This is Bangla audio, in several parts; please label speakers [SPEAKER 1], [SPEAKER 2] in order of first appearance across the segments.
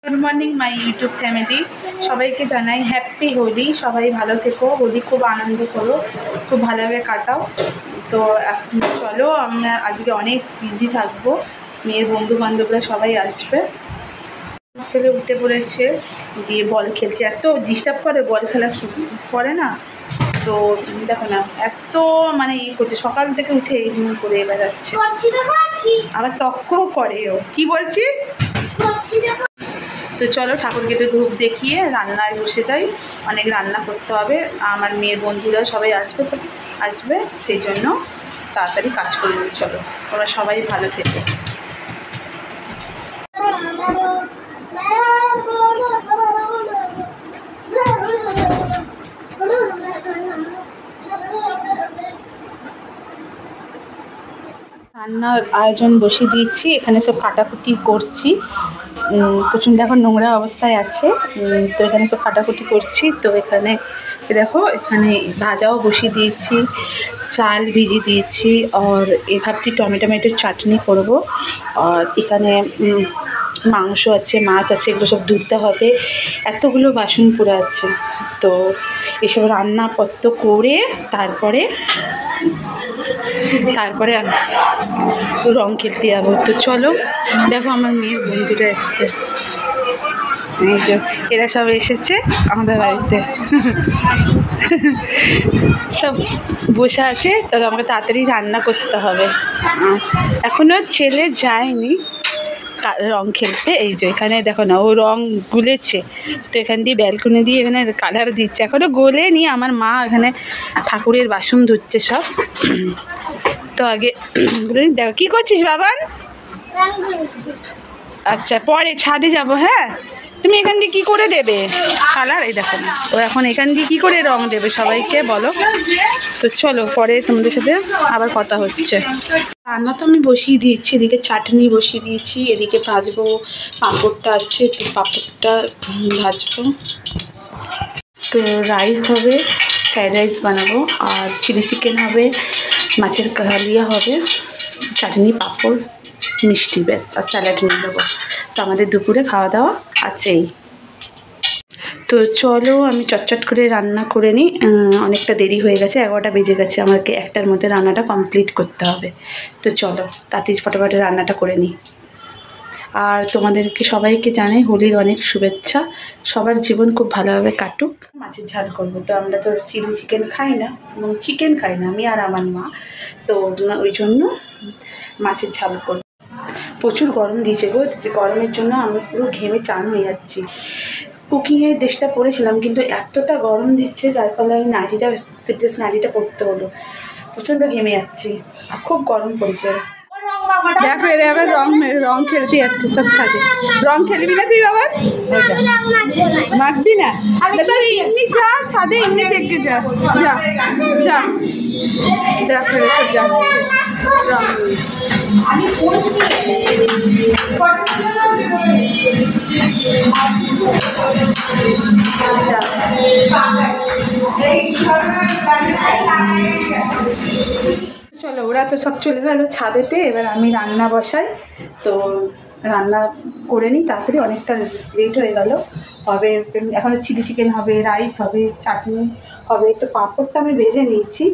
[SPEAKER 1] Good morning my YouTube family, সবাইকে জানাই হ্যাপি হোলি। সবাই ভালো থেকো, হোলি খুব আনন্দ করো, খুব ভালোভাবে কাটাও। তো এখন চলো, আমরা আজকে অনেক বিজি থাকবো, মেয়ের বন্ধু বান্ধবরা সবাই আসবে। ছেলে উঠে পড়েছে, দিয়ে বল খেলছে, এত ডিস্টার্ব করে বল খেলা করে না। তো দেখো না, এত মানে করছে, সকাল থেকে উঠে এই করে বেড়াচ্ছে, আবার তক্কও করে। ও কি বলছিস? তো চলো, ঠাকুরকে একটু ধূপ দেখিয়ে রান্নায় বসে যাই, অনেক রান্না করতে হবে। আমার মেয়ের বন্ধুরা সবাই আসবে, তো আসবে সেই জন্য তাড়াতাড়ি কাজ করে নিই। চলো, তোমরা সবাই ভালো থেকো। রান্নার আয়োজন বসিয়ে দিয়েছি, এখানে সব কাটাকুটি করছি। প্রচণ্ড এখন নোংরা অবস্থায় আছে, তো এখানে সব কাটাকুটি করছি। তো এখানে দেখো, এখানে ভাজাও বসিয়ে দিয়েছি, চাল ভিজিয়ে দিয়েছি, আর ভাবছি টমেটোর চাটনি করব। আর এখানে মাংস আছে, মাছ আছে, এগুলো সব ধুতে হবে, এতগুলো বাসন পড়ে আছে। তো এসব রান্নাপত্র করে তারপরে রং খেলতে যাবো। তো চলো, দেখো আমার মেয়ের বন্ধুরা এসছে, এই যে এরা সব এসেছে আমাদের বাড়িতে, সব বসে আছে। তো আমাকে তাড়াতাড়ি রান্না করতে হবে, এখনও ছেলে যায়নি রং খেলতে। এই যে এখানে দেখো না, ও রং গুলেছে, তো এখান দিয়ে ব্যালকনি দিয়ে এখানে কালার দিচ্ছে, এখনও গোলেনি। আমার মা এখানে ঠাকুরের বাসন ধুচ্ছে সব। তো আগে দেখো, কী করছিস বাবান? আচ্ছা, পরে ছাদে যাবো। হ্যাঁ, তুমি এখান দিয়ে কী করে দেবে কালার? এই দেখো না, ও এখন এখান দিয়ে কী করে রং দেবে সবাইকে বলো। তো চলো, পরে তোমাদের সাথে আবার কথা হচ্ছে। রান্না তো আমি বসিয়ে দিয়েছি, এদিকে চাটনি বসিয়ে দিয়েছি, এদিকে ভাজবো, পাঁপড়টা আছে, তো পাঁপড়টা ভাজবো। তো রাইস হবে, ফ্রাইড রাইস বানাবো, আর চিলি চিকেন হবে, মাছের কালিয়া হবে, চাটনি, পাঁপড়, মিষ্টি, ব্যাস, আর স্যালাড নিয়ে দেবো। তো আমাদের দুপুরে খাওয়া দাওয়া আছেই। তো চলো, আমি চটচট করে রান্না করে নিই, অনেকটা দেরি হয়ে গেছে, 11টা বেজে গেছে, আমাকে 1টার মধ্যে রান্নাটা কমপ্লিট করতে হবে। তো চলো তাড়াতাড়ি ফটাফট রান্নাটা করে নিই। আর তোমাদেরকে সবাইকে জানাই হোলির অনেক শুভেচ্ছা, সবার জীবন খুব ভালোভাবে কাটুক। মাছের ঝাল করবো, তো আমরা তো চিলি চিকেন খাই না, চিকেন খাই না আমি আর আমার মা, তো ওই জন্য মাছের ঝাল করবো। প্রচুর গরম দিয়েছে গো, গরমের জন্য আমি পুরো ঘেমে চান হয়ে যাচ্ছি। কুকিংয়ের ড্রেসটা পরেছিলাম, কিন্তু এতটা গরম দিচ্ছে যার ফলে আমি নাইটিটা, স্লিভলেস নাইটিটা পরতে হলো। প্রচণ্ড ঘেমে যাচ্ছি, আর খুব গরম পড়েছে। দেখো, এরা আবার রং খেলতে যাচ্ছে সব ছাদে। রং খেলবি না তুই বাবা? মাখবি না? এমনি যা ছাদে, এমনি দেখে যা, যা যা। দেখো এসব যাচ্ছে রং। চলো, ওরা তো সব চলে গেলো ছাদেতে, এবার আমি রান্না বসাই। তো রান্না করে নিই তাড়াতাড়ি, অনেকটা লেট হয়ে গেল। হবে এখনও চিলি চিকেন হবে, রাইস হবে, চাটনি হবে, তো পাঁপড়টা আমি ভেজে নিয়েছি।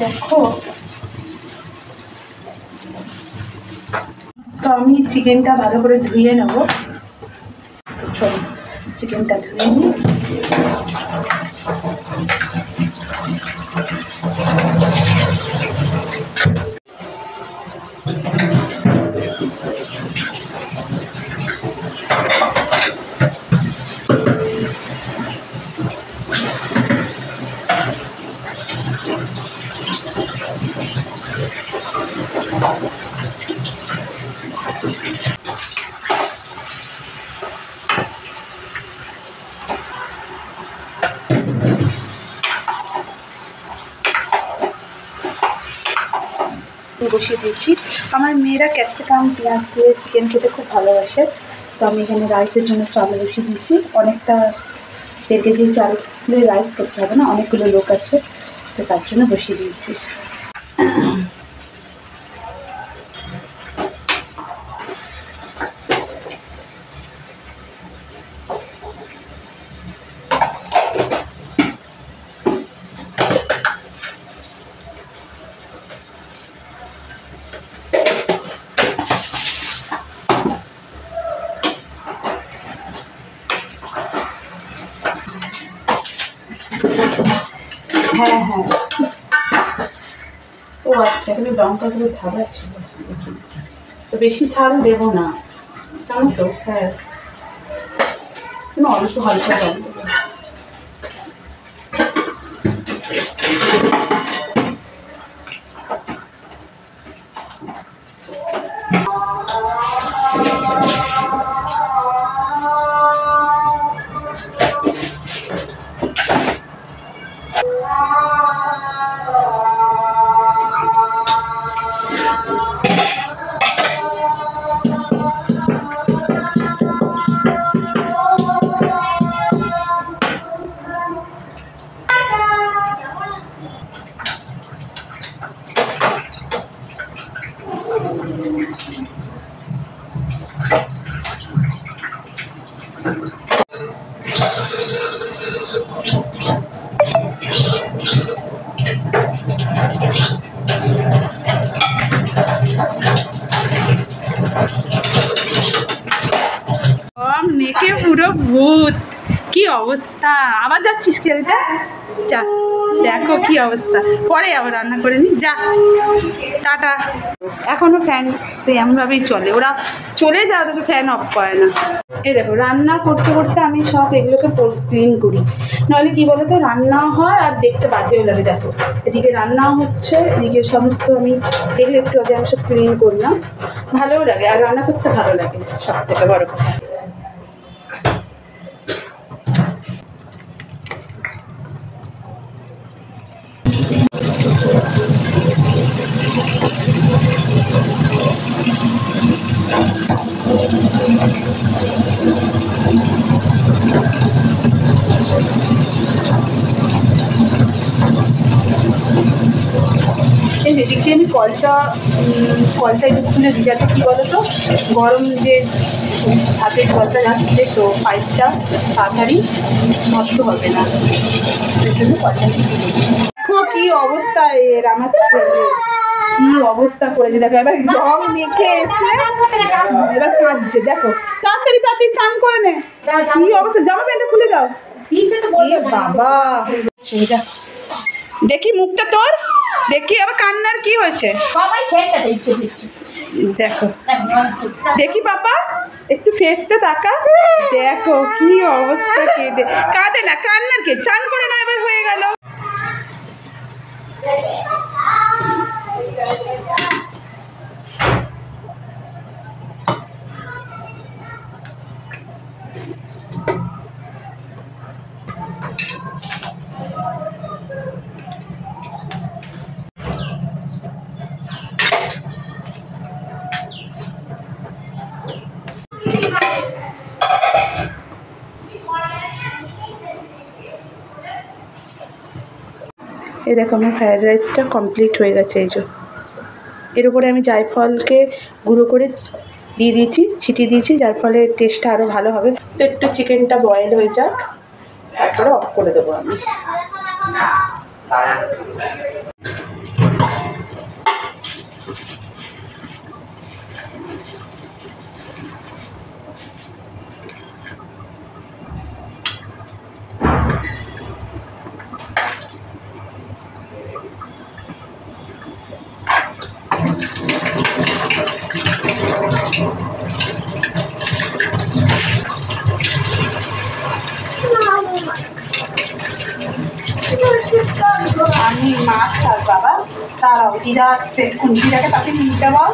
[SPEAKER 1] দেখো, তো আমি চিকেনটা ভালো করে ধুয়ে নেবো। তো চলো চিকেনটা ধুয়ে নিই। বসিয়ে দিয়েছি। আমার মেয়েরা ক্যাপসিকাম পেঁয়াজ দিয়ে চিকেন খেতে খুব ভালোবাসে, তো আমি এখানে রাইসের জন্য চাল বসিয়ে দিয়েছি। অনেকটা 1.5 কেজি চাল রাইস করতে হবে না, অনেকগুলো লোক আছে, তো তার জন্য বসিয়ে দিয়েছি। হ্যাঁ হ্যাঁ, ও আচ্ছা, এখানে লঙ্কাগুলো ধারা ছিল, তো বেশি ঝাল দেবো না, জানো তো। হ্যাঁ, তুমি অবশ্য হালকা জল দেবো। মেখে পুরো ভূত, কি অবস্থা। আবার যাচ্ছিস খেলতে? যা, দেখো কি অবস্থা, পরে আবার রান্না করে নি, যা টাটা। এখনো ফ্যান সে এমনভাবেই চলে, ওরা চলে যায় অথচ ফ্যান অফ করে না। এই দেখো, রান্না করতে করতে আমি সব এগুলোকে ক্লিন করি, নাহলে কি বলো তো, রান্না হয় আর দেখতে বাজেও লাগে। দেখো, এদিকে রান্নাও হচ্ছে, এদিকে সমস্ত আমি দেখলে একটু আগে আমি সব ক্লিন করলাম, ভালোও লাগে, আর রান্না করতে ভালো লাগে সব থেকে বড় কথা। এদিক দিয়ে আমি কলটা একটু খুলে দিই, যাতে কী বলো তো, গরম যে হাতের জলটা যাচ্ছে, তো পাইপটা তাড়াতাড়ি নষ্ট হবে না, সেই জন্য কলটা দেখো কী অবস্থা এর, আমার ছেলে কী অবস্থা করেছে দেখো। এবার রং মেখে এসে এবার কাঁদছে, দেখো তাড়াতাড়ি তাড়াতাড়ি চান করে নে, কী অবস্থা, জামা প্যান্টটা খুলে দাও। বাবা, দেখি মুখটা তোর, দেখি আবার কান্নার কি হয়েছে, দেখো দেখি পাপা, একটু ফেসটা তাকা, দেখো কি অবস্থা, কেঁদে কাঁদে না, কান্নার কে, চান করে না এবার হয়ে গেল। এই দেখো, আমার ফ্রায়েড রাইসটা কমপ্লিট হয়ে গেছে। এই যে এর উপরে আমি জায়ফলকে গুঁড়ো করে দিয়ে দিয়েছি, ছিটিয়ে দিয়েছি, যার ফলে টেস্টটা আরও ভালো হবে। তো একটু চিকেনটা বয়েল হয়ে যাক, তারপরে অফ করে দেবো আমি। ইরা আসছে, ইরাকে তাকে নিতে পাও।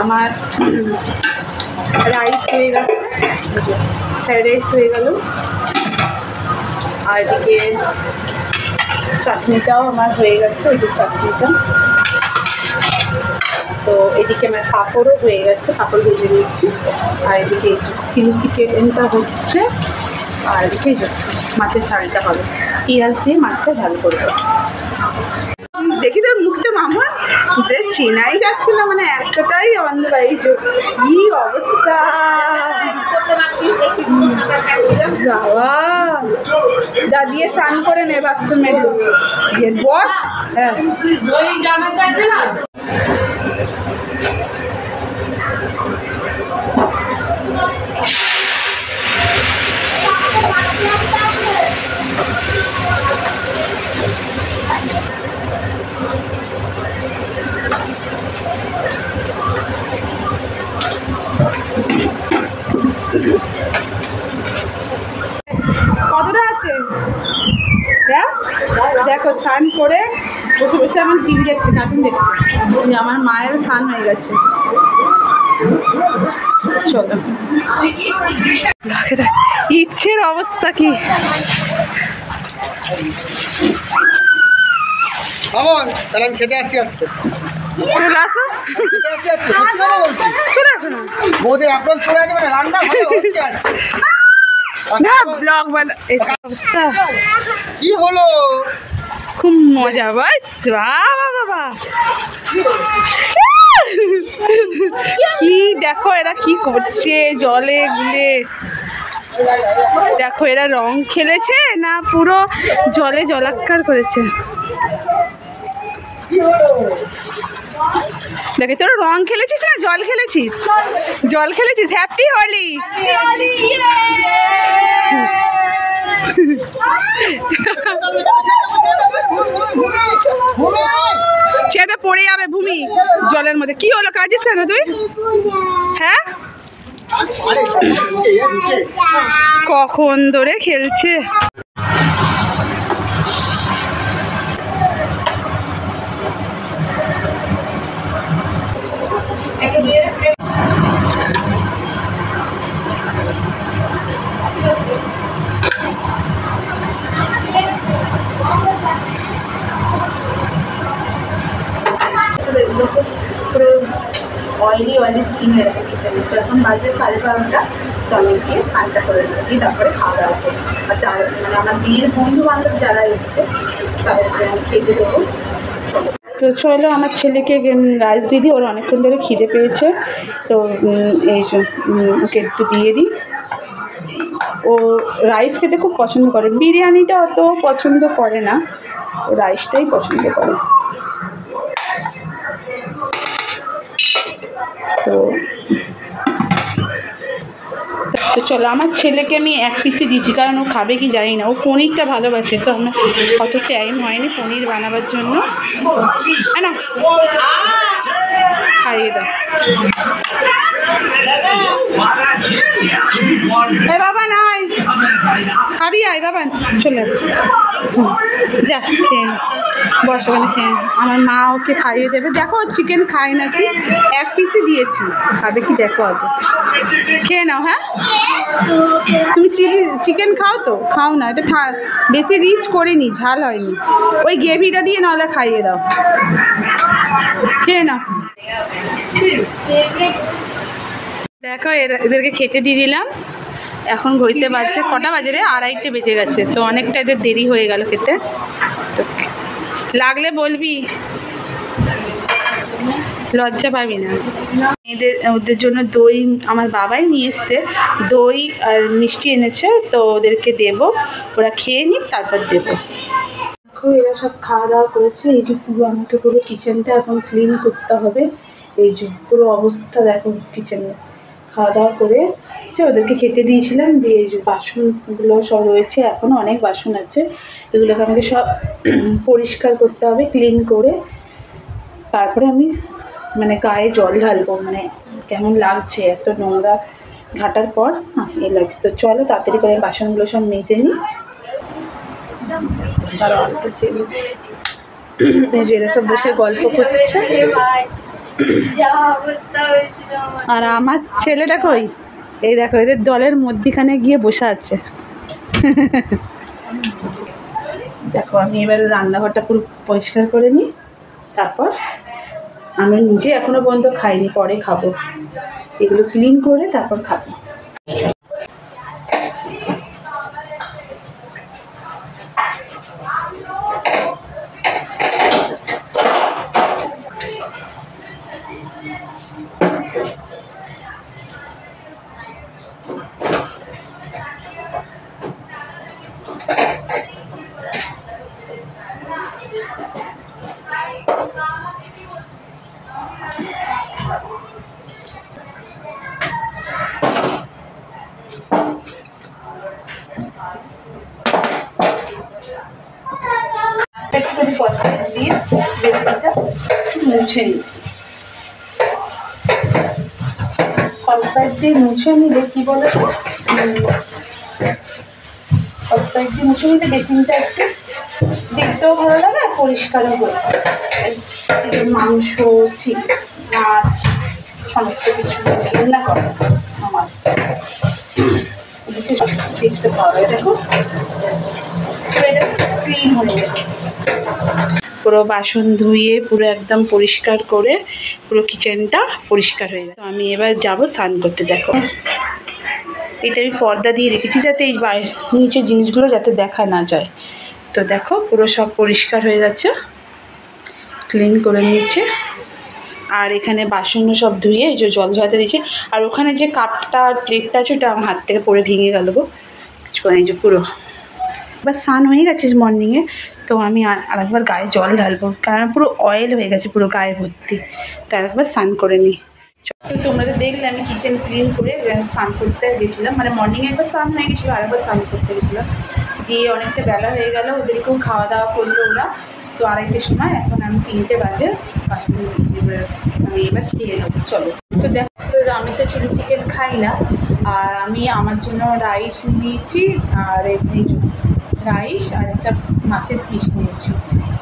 [SPEAKER 1] আমার রাইস হয়ে গেছে, ফ্রাইড রাইস হয়ে গেল, আর এদিকে চাটনিটাও আমার হয়ে গেছে, ওই যে চাটনিটা। তো এদিকে আমার পাঁপড়ও হয়ে গেছে, পাঁপড় ভেজে নিচ্ছি। আর এদিকে চিলি চিকেনটা হচ্ছে, আর এদিকে মাছের ঝালটা হবে, পেঁয়াজ দিয়ে মাছটা ঝাল করবো। দেখি তোর মুখটা মামা চেনাই যাচ্ছে না, মানে এতটাই অন্ধকার। কি অবস্থা বাবা, যা দিয়ে স্নান করে নে বাথরুমে বস। হ্যাঁ কতটা আছে? হ্যাঁ দেখো, স্নান করে বসে বসে আমার টিভি দেখছে, কার্টুন দেখছে। আমার মায়ের স্নান হয়ে গেছে। চলো, ইচ্ছের অবস্থা কি।
[SPEAKER 2] তাহলে আমি খেতে আসছি আজকে।
[SPEAKER 1] চলে আসো, চলে আসো না
[SPEAKER 2] বৌদি আপনার চলে আসবে না, রান্না ভালো হচ্ছে
[SPEAKER 1] না, ব্লগ অবস্থা
[SPEAKER 2] কি হলো?
[SPEAKER 1] খুব মজা। বাবা বাবা কি দেখো এরা কি করছে জলে গুলে। দেখো এরা রং খেলেছে না পুরো জলে জলাক্কার করেছে। দেখে তোরা রং খেলেছিস না জল খেলেছিস? জল খেলেছিস। হ্যাপি হোলি। ছেড়ে পড়ে যাবে ভূমি জলের মধ্যে। কি হলো, কাজিস কেন তুই? হ্যাঁ কখন ধরে খেলছে। পুরো অয়েলি স্কিন হয়ে গেছে কিচেনে। তো এখন বাজে 12:30। তো আমি গিয়ে স্নানটা করে নিই, তারপরে খাওয়া দাওয়া করি। আর যারা মানে আমার বিয়ের বন্ধু বান্ধব যারা এসছে তাদেরকে আমি খেতে দেবো। তো চলো, আমার ছেলেকে রাইস দিদি, ওর অনেকক্ষণ ধরে খিদে পেয়েছে। তো এই ওকে একটু দিয়ে দিই। ও রাইস খেতে খুব পছন্দ করে, বিরিয়ানিটা অত পছন্দ করে না, ও রাইসটাই পছন্দ করে। তো তো চলো, আমার ছেলেকে আমি এক পিসই দিচ্ছি, কারণ ও খাবে কি জানি না। ও পনিরটা ভালোবাসে, তো আমার অত টাইম হয়নি পনির বানাবার জন্য। হ্যাঁ না, খাইয়ে দাও। বাবা নাই খাবি, আয় বাবা, চলে যা খেয়ে বস, ওখানে খেয়ে। আমার মা ওকে খাইয়ে দেবে। দেখো চিকেন খায় নাকি, এক পিসই দিয়েছি, খাবে কি দেখো আগে। খেয়ে নাও। হ্যাঁ, তুমি চিকেন খাও তো? খাও না, এটা বেশি রিচ করিনি, ঝাল হয়নি। ওই গ্রেভিটা দিয়ে নাহলে খাইয়ে দাও, খেয়ে নাও। দেখো এদেরকে খেতে দিয়ে দিলাম। এখন ঘড়িতে বাজছে কটা বাজে রে? 2:30 বেজে গেছে। তো অনেকটা এদের দেরি হয়ে গেল খেতে। তো লাগলে বলবি, লজ্জা পাবি না। ওদের জন্য দই আমার বাবাই নিয়ে এসছে, দই আর মিষ্টি এনেছে, তো ওদেরকে দেবো, ওরা খেয়ে নিক তারপর দেবো। দেখো এরা সব খাওয়া দাওয়া করেছে। এই যে পুরো আমাকে পুরো কিচেনটা এখন ক্লিন করতে হবে। এই যে পুরো অবস্থা দেখো কিচেনে। খাওয়া দাওয়া করে ওদেরকে খেতে দিয়েছিলাম, দিয়ে এই যে বাসনগুলো সব রয়েছে, এখনও অনেক বাসন আছে, এগুলোকে আমাকে সব পরিষ্কার করতে হবে, ক্লিন করে তারপরে আমি মানে গায়ে জল ঢালবো। মানে কেমন লাগছে এত নোংরা ঘাটার পর, এ লাগছে। তো চলো তাড়াতাড়ি করে বাসনগুলো সব মেজে নিই। তারা অল্প ছিল, এরা সব বসে গল্প করছে। আর আমার ছেলেটা কই? এই দেখো এদের দলের মধ্যিখানে গিয়ে বসে আছে। দেখো আমি এবার রান্নাঘরটা পুরো পরিষ্কার করে নিই, তারপর আমি নিজে এখনো পর্যন্ত খাইনি, পরে খাবো। এগুলো ক্লিন করে তারপর খাবো। একটুখানি কষাই দিয়ে বেসনটা মুছে নিই। কষাই দিয়ে মুছে নিলে কী বলো তো, কষাই দিয়ে মুছে নিলে বেসনটা একটু দেখতেও ভালো লাগে আর পরিষ্কারও হয়। মাংস, মাছ সমস্ত কিছু রান্না করে আমার দেখতে পাওয়া যায়। দেখো এটা ক্লিন হয়ে গেছে, পুরো বাসন ধুয়ে পুরো একদম পরিষ্কার করে পুরো কিচেনটা পরিষ্কার হয়ে গেছে। তো আমি এবার যাবো স্নান করতে। দেখো এটা আমি পর্দা দিয়ে রেখেছি যাতে এই নিচের জিনিসগুলো যাতে দেখা না যায়। তো দেখো পুরো সব পরিষ্কার হয়ে গেছে, ক্লিন করে নিয়েছে। আর এখানে বাসনও সব ধুয়ে এই যে জল ঝরাতে দিয়েছে। আর ওখানে যে কাপটা আর প্লেটটা আছে ওটা আমার হাত থেকে পড়ে ভেঙে গেল গো কিছু, এই যে পুরো এবার স্নান হয়ে গেছে মর্নিংয়ে। তো আমি আরেকবার গায়ে জল ঢালবো, কারণ পুরো অয়েল হয়ে গেছে পুরো গায়ে ভর্তি। তো আরেকবার স্নান করে নিই। তো তোমরা তো দেখলে আমি কিচেন ক্লিন করে স্নান করতে গেছিলাম, মানে মর্নিংয়ে একবার স্নান হয়ে গেছিলো, আরেকবার স্নান করতে গেছিলাম। দিয়ে অনেকটা বেলা হয়ে গেল, ওদেরকেও খাওয়া দাওয়া করলো ওরা। তো 2:30টার সময়, এখন আমি 3টে বাজে, আমি এবার খেয়ে নেবো। চলো। তো দেখো আমি তো চিলি চিকেন খাই না, আর আমি আমার জন্য রাইস নিয়েছি, আর এই রাইস আর একটা মাছের পিস নিয়েছি।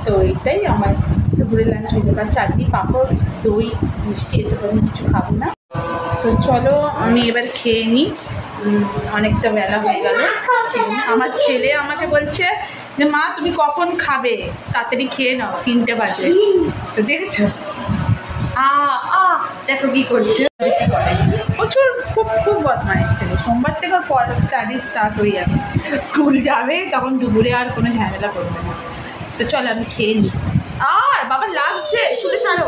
[SPEAKER 1] তো এইটাই আমার দুপুরে লাঞ্চ হয়ে যাবে। আর চাটনি, পাঁপড়, দই, মিষ্টি এসব আমি কিছু খাবো না। তো চলো আমি এবার খেয়ে নিই, অনেকটা বেলা হয়ে গেল। আমার ছেলে আমাকে বলছে যে মা তুমি কখন খাবে, তাড়াতাড়ি খেয়ে নাও, 3টে বাজে। তো দেখেছো দেখো কী করছে, প্রচুর খুব খুব বদমাইশ ছেলে। সোমবার থেকে পড়া স্টাডি স্টার্ট হয়ে যাবে, স্কুল যাবে, তখন দুপুরে আর কোনো ঝামেলা করবে না। তো চলো আমি খেয়ে নিই। আর বাবা লাগছে, চলে ছাড়ো।